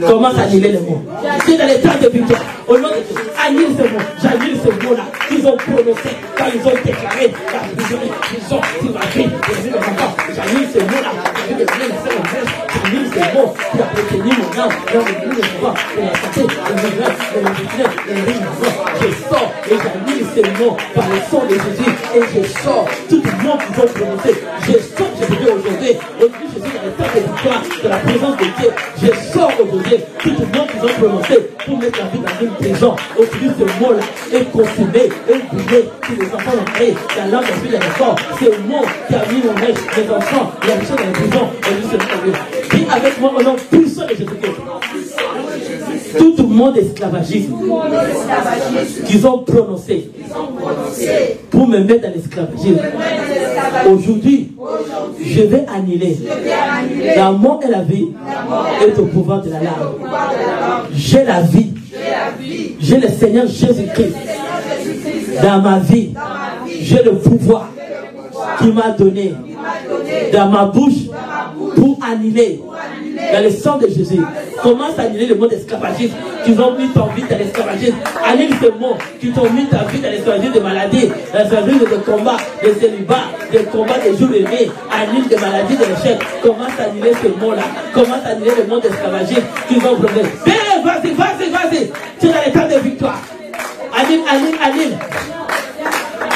Commence à annuler les mots. C'est dans l'état de victoire. Au nom de Dieu, annule ce mot. J'annule ce mot-là qu'ils ont prononcé quand ils ont déclaré la prison qui m'a fait. J'annule ce mot-là. J'annule ce mot qui a retenu mon âme dans le but de pouvoir, de la santé, de la business, je sors et j'annule ce mot par le sang de Jésus et je sors tout le monde qu'ils ont prononcé. Je sors, je veux dire aujourd'hui, je suis dans l'état de victoire de la présence de Dieu. Je sors aujourd'hui tout le monde qu'ils ont prononcé pour mettre la vie dans une prison. Aujourd'hui, ce mot-là est consumé, est brûlé. Si les enfants ont créé la langue de vie de l'effort, c'est le mot qui a mis mon rêve, les enfants, les richesses dans la prison. Dis avec moi au nom puissant de Jésus-Christ. Tout le monde esclavagiste qu'ils ont prononcé pour me mettre dans l'esclavagisme. Aujourd'hui, je vais annuler. La mort et la vie est au pouvoir de la langue. J'ai la vie. J'ai le Seigneur Jésus-Christ dans ma vie. J'ai le pouvoir qui m'a donné dans ma bouche pour annuler dans le sang de Jésus. Commence à annuler le mot d'esclavagisme qu'ils ont mis ton vie dans l'esclavagisme. Annule ce mot qui t'ont mis ta vie dans l'esclavagisme de maladie, dans l'esclavagisme de combat, de célibat, de combat des jours aimés. Annule des maladies, de l'échec. Commence à annuler ce mot-là. Commence à annuler le mot d'esclavagisme qu'ils ont promis. Vas-y. Tu es dans l'état de victoire. Annule.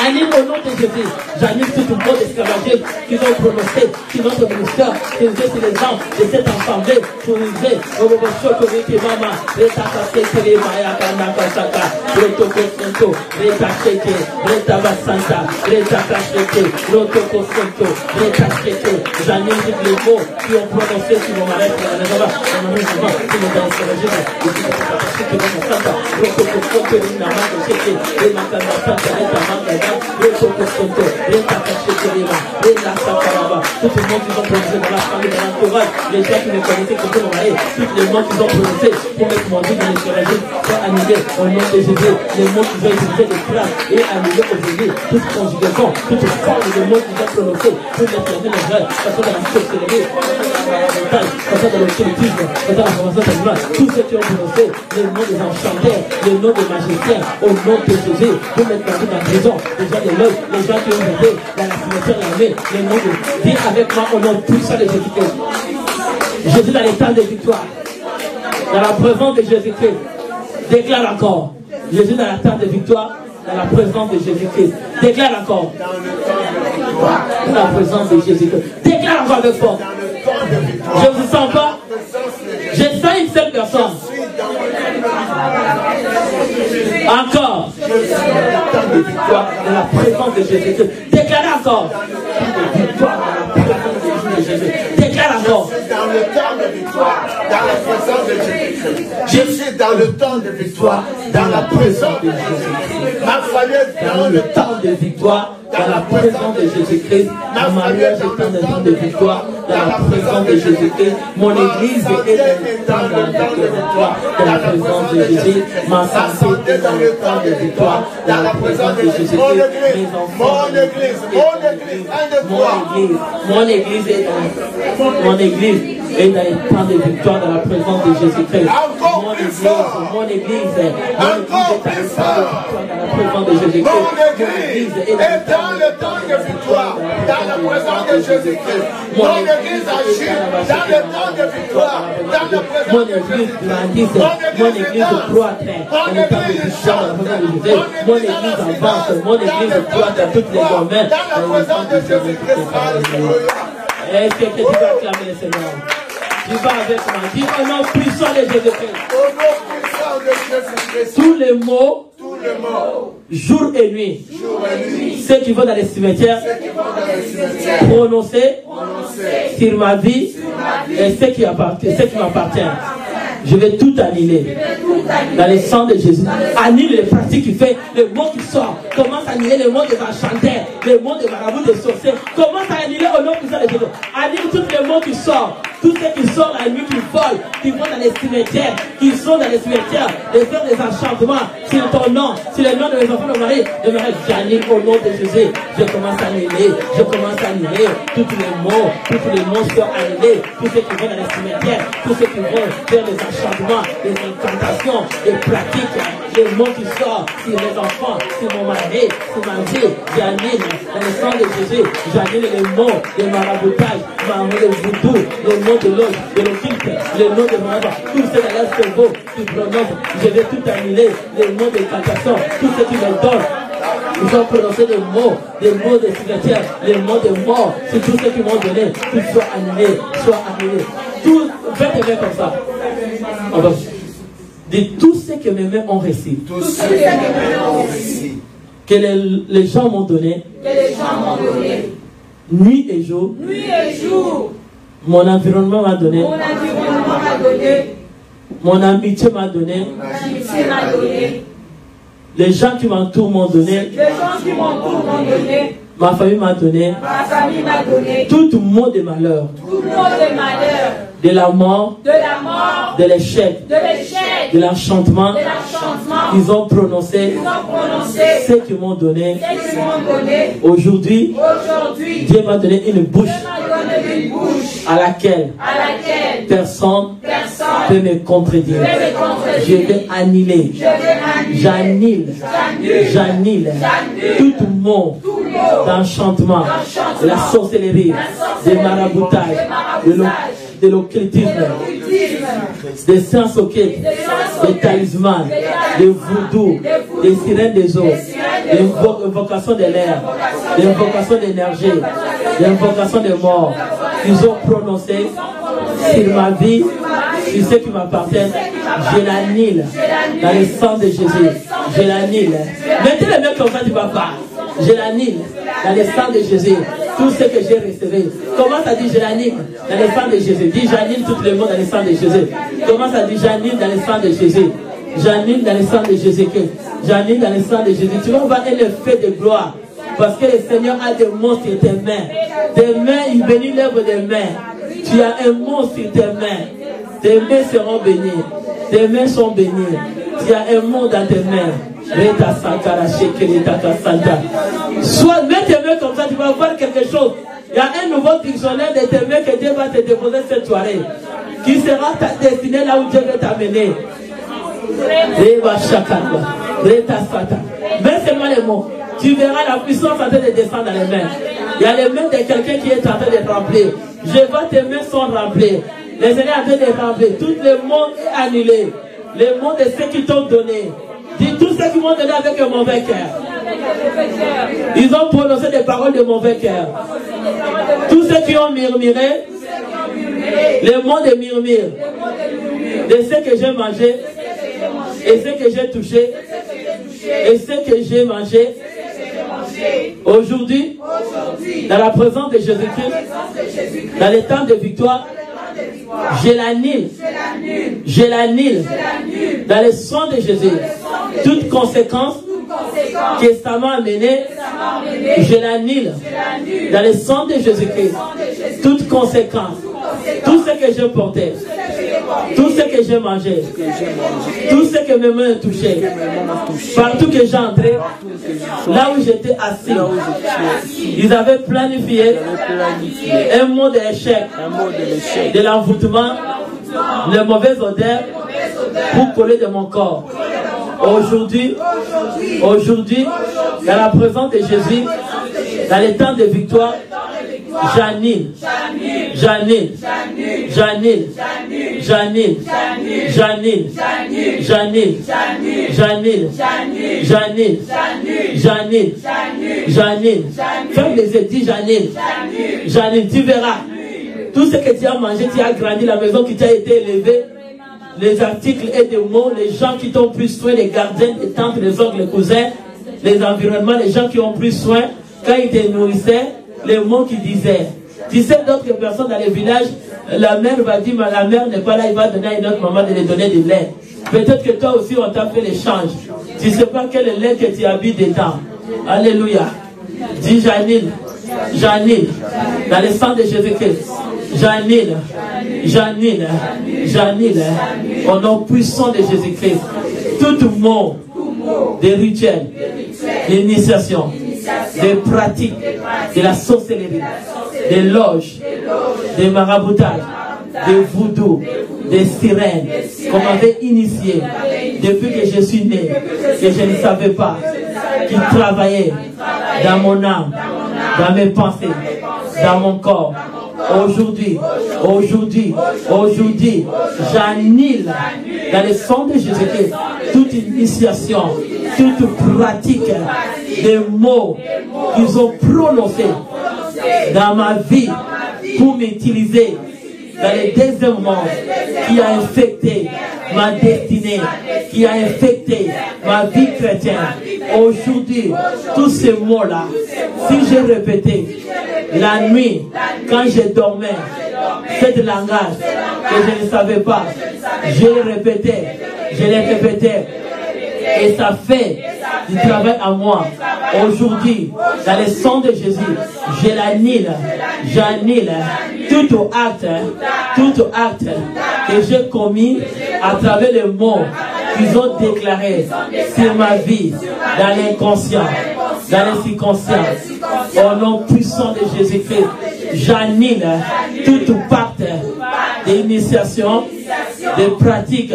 Annule au nom de Jésus. J'annule tout le monde d'esclavagisme qu'ils ont prononcé sur notre ministère, sur les gens de cette assemblée, pour nous dire, au moment où je maman, rétapassé, les Maya, Kanakasaka, Rotokosonto, rétacheke, rétabasanta, rétacheke, Rotokosonto, rétacheke. J'annule tous les mots qui ont prononcé sur mon mari, sur les enfants, sur mon maman, sur les esclavagisme, et sur les Rotokosonto, Rotokosonto, Rétapassé, tout le monde qui ont prononcé dans la famille, dans l'entourage, les gens qui me connaissaient comme mon mari, tous les mots qu'ils ont prononcé pour mettre mon vie dans l'esclavagisme, pour annuler au nom de Jésus, les mots qu'ils ont utilisés de place et annuler aujourd'hui toute conjugaison, toute forme de mots qu'ils ont prononcé pour mettre la vie dans l'œil, parce que dans la sorcellerie, parce que dans l'occultisme, parce que dans la formation animale, tous ceux qui ont prononcé les noms des enchanteurs, les noms des magiciens, au nom de Jésus, pour mettre la vie dans la prison. Les gens de l'œil, les gens qui ont été dans la cimetière de l'armée, les noms de... Dis avec moi au nom puissant de Jésus-Christ. Je suis dans l'état de victoire. Dans la présence de Jésus-Christ. Déclare encore. Je suis dans l'état de victoire. Dans la présence de Jésus-Christ. Déclare encore. Dans la présence de Jésus-Christ. Déclare encore avec force. Je ne vous sens pas. Je sens une seule personne. Encore. Je suis dans l'état de victoire dans la présence de Jésus-Christ. Déclare encore. Victoire dans la présence de Jésus. Déclare encore. Dans le temps de victoire, dans la présence de Jésus-Christ. Je suis dans le temps de victoire, dans la présence de Jésus-Christ. Ma famille dans le temps de victoire, dans la présence de Jésus-Christ. Ma mariage est dans le temps de victoire, dans la présence de Jésus-Christ. Mon église est dans le temps de victoire, dans la présence de Jésus. Ma santé est dans le temps de victoire, dans la présence de Jésus-Christ. Mes enfants, mon église est dans le temps de victoire, dans la présence de Jésus-Christ. Mon église est dans le temps de victoire, dans la présence de Jésus-Christ. Mon église est dans le temps de victoire, dans la présence de Jésus-Christ. Mon église agit dans le temps de victoire, dans la présence de Jésus-Christ. Mon église croît dans le temps de victoire, dans la présence de Jésus. Mon église avance, mon église croît dans toutes les domaines, dans la présence de Jésus-Christ. Est-ce que tu vas acclamer le Seigneur? Tu vas avec moi. Dis au nom puissant de Jésus-Christ. Au nom puissant de Jésus-Christ. Tous les mots, jour et nuit, ceux qui vont dans les cimetières, prononcer sur ma vie et ceux qui m'appartiennent. Je vais tout annuler dans le sang de Jésus. Annule les pratiques qui fait, le mot qui sort. Commence à annuler le mot des enchanteurs, le mot des marabouts, des sorciers. Commence à annuler au nom puissant de Jésus. Annule tous les mots qui sortent. Tous ceux qui sortent la nuit, qui volent, qui vont dans les cimetières, qui sont dans les cimetières, de faire des enchantements sur ton nom, sur le nom de mes enfants de Marie. J'annule au nom de Jésus. Je commence à annuler, tous les mots sont annulés. Tous ceux qui vont dans les cimetières, tous ceux qui vont faire des enchantements, des incantations, des pratiques, les mots qui sortent sur les enfants, sur mon mari, sur ma vie. J'annule dans le sang de Jésus. J'annule les mots de maraboutage, le voodoo, le nom de l'autre, de l'occulte, le nom de mon enfant, tous ceux dans leur cerveau qui prononcent. Je vais tout annuler, les mots d'incantation, tous ceux qui me donnent. Ils ont prononcé des mots de cimetière, les mots de mort. C'est tous ceux qui m'ont donné, qu'ils soient annulés, Tout, faites les mains comme ça. On va de tous ceux que mes mains ont reçu. Que les gens m'ont donné. Nuit et jour. Mon environnement m'a donné. Mon amitié m'a donné. Les gens qui m'entourent m'ont donné. Ma famille m'a donné. Tout mot de malheur. De la mort. De l'échec. De l'enchantement. Ils ont prononcé. Ceux qui m'ont donné. Aujourd'hui, Dieu m'a donné une bouche à laquelle personne peut me contredire. Je vais annuler. J'annule tout mot d'enchantement, de la sorcellerie, des maraboutages, de l'occultisme, des sciences occultes, des talismans, des voodoo, des sirènes des eaux, des invocations de l'air, des invocations d'énergie, des invocations de mort. Ils ont prononcé sur ma vie, sur ceux qui m'appartiennent. Je l'annule dans le sang de Jésus. Je l'annule. Mettez les mains comme ça du papa. Je l'annule dans le sang de Jésus. Tout ce que j'ai reçu. Comment ça dit je l'annule dans le sang de Jésus? Dis j'annule tout le monde dans le sang de Jésus. Comment ça dit j'annule dans le sang de Jésus? J'annule dans le sang de Jésus. J'annule dans le sang de Jésus. Tu vas voir un effet de gloire. Parce que le Seigneur a des mots sur tes mains. Tes mains, il bénit l'œuvre des mains. Tu as un mot sur tes mains. Tes mains seront bénies. Tes mains sont bénies. Tu as un mot dans tes mains. Soit mets tes mains comme ça, tu vas voir quelque chose. Il y a un nouveau dictionnaire de tes mains que Dieu va te déposer cette soirée. Qui sera destiné là où Dieu veut t'amener. Mets seulement les mots. Tu verras la puissance en train de descendre dans les mains. Il y a les mains de quelqu'un qui est en train de remplir. Je vois tes mains sont remplies. Les Seigneurs sont en train de remplir. Tout le monde est annulé. Les mots de ceux qui t'ont donné. Dis tous ceux qui m'ont donné avec un mauvais cœur. Ils ont prononcé des paroles de mauvais cœur. Tous ceux qui ont murmuré, les mots de murmure, de ce que j'ai mangé, et ce que j'ai touché, et ce que j'ai mangé. Aujourd'hui, dans la présence de Jésus-Christ, dans les temps de victoire, je l'annule dans le sang de Jésus. Toute conséquence que ça m'a amené, je l'annule dans le sang de Jésus-Christ. Toute conséquence, tout ce que j'ai porté, tout ce que j'ai mangé, tout ce que mes mains ont touché, partout que j'ai entré, là où j'étais assis, ils avaient planifié un mot d'échec, de l'envoûtement, de mauvaises odeurs pour coller de mon corps. Aujourd'hui, dans la présence de Jésus, dans les temps de victoire, j'annule Ferme les yeux, dis j'annule. Tu verras. Tout ce que tu as mangé, tu as grandi, la maison qui t'a été élevée, les articles et des mots, les gens qui t'ont pris soin, les gardiens, les tantes, les oncles, les cousins, les environnements, les gens qui ont pris soin, quand ils te nourrissaient, les mots qu'ils disaient. Tu sais, d'autres personnes dans les villages, la mère va dire, mais la mère n'est pas là, il va donner à une autre maman de lui donner du lait. Peut-être que toi aussi, on t'a fait l'échange. Tu ne sais pas quel est le lait que tu habites dedans. Alléluia. Dis Janine, Janine, dans le sang de Jésus-Christ. Janine, Janine, Janine, au nom puissant de Jésus-Christ. Tout mot, des rituels, d'initiation, des pratiques, de la sorcellerie, des loges, des maraboutages, des voodoo, des sirènes, qu'on m'avait initié depuis que je suis né, que je ne savais pas, qui travaillaient dans mon âme, dans mes pensées, dans mon corps. Aujourd'hui, j'annule dans le sang de Jésus-Christ toute initiation, toute pratique des mots qu'ils ont prononcés dans ma vie pour m'utiliser dans le deuxième monde qui a infecté ma destinée, qui a infecté ma vie chrétienne. Aujourd'hui, tous ces mots-là, si j'ai répété la nuit, quand je dormais, ce langage que je ne savais pas, je l'ai répété, et ça fait du travail à moi. Aujourd'hui, dans le sang de Jésus, j'annule tout acte que j'ai commis à travers les mots qu'ils ont déclarés sur ma vie, dans l'inconscient, dans les circonstances. Au nom puissant de Jésus-Christ, j'annule tout pacte d'initiation, de pratiques,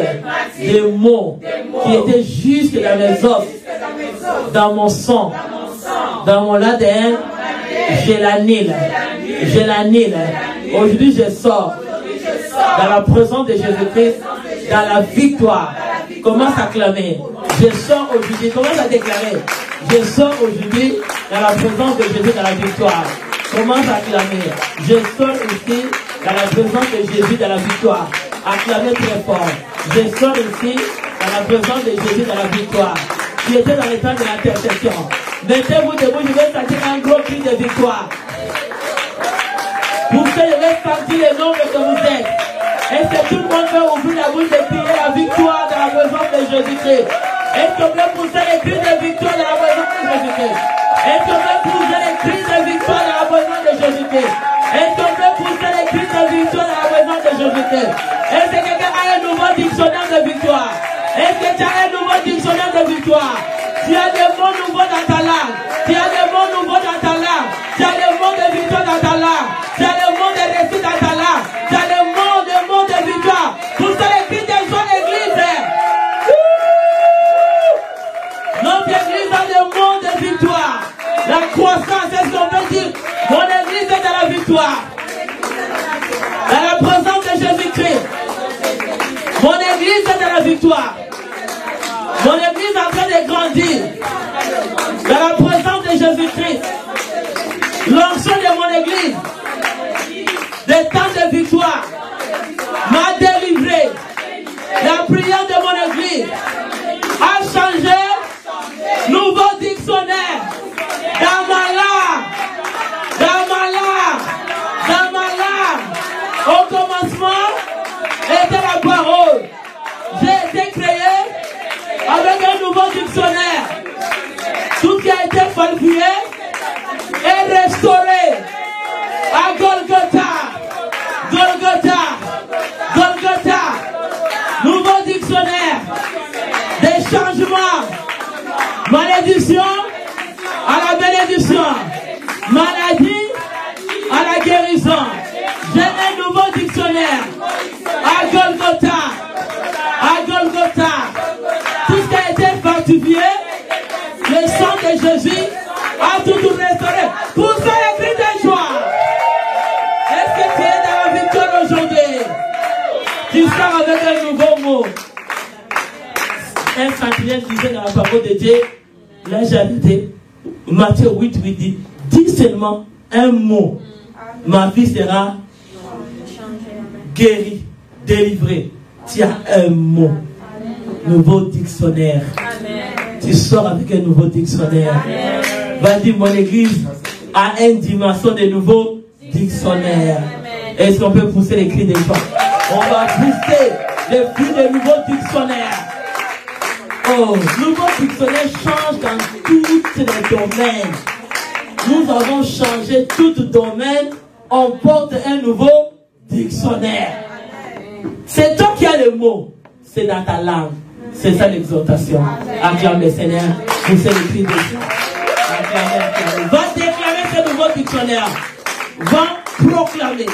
des mots qui étaient jusque dans mes os, dans mon sang, dans mon ADN. Je l'annule. Aujourd'hui, je sors dans la présence de Jésus-Christ, dans la victoire. Commence à clamer. Je sors aujourd'hui. Commence à déclarer. Je sors aujourd'hui dans la présence de Jésus, dans la victoire. Commence à clamer. Je sors ici dans la présence de Jésus, dans la victoire. Acclamez très fort. Je sors ici dans la présence de Jésus, dans la victoire. Qui était dans le temps de l'intercession. Mettez-vous debout, je vais sentir un gros cri de victoire. Pour que je vais sentir le nombre que vous êtes. Est-ce que tout le monde peut ouvrir la bouche et crier la victoire dans la présence de Jésus-Christ? Est-ce qu'on peut pousser les cris de victoire dans la présence de Jésus-Christ? Est-ce qu'on peut pousser les cris de victoire dans la présence de Jésus-Christ? Est-ce qu'on peut pousser les cris de victoire dans la présence de Jésus-Christ? Est-ce que quelqu'un a un nouveau dictionnaire de victoire? Est-ce que tu as un nouveau dictionnaire de victoire? Tu as des mots nouveaux dans ta langue. Tu as des mots nouveaux dans ta langue. Tu as des mots de victoire dans ta langue. Tu as des mots de récit dans ta langue. Tu as des mots de victoire. Pour ça, les cris de joie d'église. Notre église a des mots de victoire. La croissance, est-ce qu'on peut dire? Mon église est dans la victoire. Dans la présence de Jésus-Christ. Mon église est dans la victoire. Mon église est en train de grandir. Dans la présence de Jésus-Christ. L'onction de mon église. Des temps de victoire. M'a délivré. La prière de mon église a changé. Nouveau dictionnaire. Dans ma langue. Dans ma langue. Dans ma langue. Au commencement était la parole. J'ai été créé avec un nouveau dictionnaire. Tout qui a été falsifié est restauré à Golgotha. Golgotha. Golgotha. Nouveau dictionnaire. Des changements. Malédiction à la bénédiction. Maladie à la guérison. J'ai un nouveau dictionnaire. À Golgotha. À Golgotha. Tout ce qui a été fortifié, le sang de Jésus a tout restauré. Pour ça, les cris de joie. Est-ce que tu es dans la victoire aujourd'hui? Tu sors avec un nouveau mot. Un centenier disait dans la parole de Dieu, là j'ai habité, Matthieu 8 dit, dis seulement un mot, ma vie sera guéri, délivré. Tu as un mot. Nouveau dictionnaire. Tu sors avec un nouveau dictionnaire. Vas-y, mon église a une dimension de nouveau dictionnaire. Est-ce qu'on peut pousser les cris des gens? On va pousser les cris de nouveau dictionnaire. Oh, nouveau dictionnaire change dans tous les domaines. Nous avons changé tout domaine. On porte un nouveau dictionnaire. C'est toi qui as le mot. C'est dans ta langue. C'est ça l'exhortation. Acclame le Seigneur. Poussez les cris des gens. Va déclarer ce nouveau dictionnaire. Va proclamer.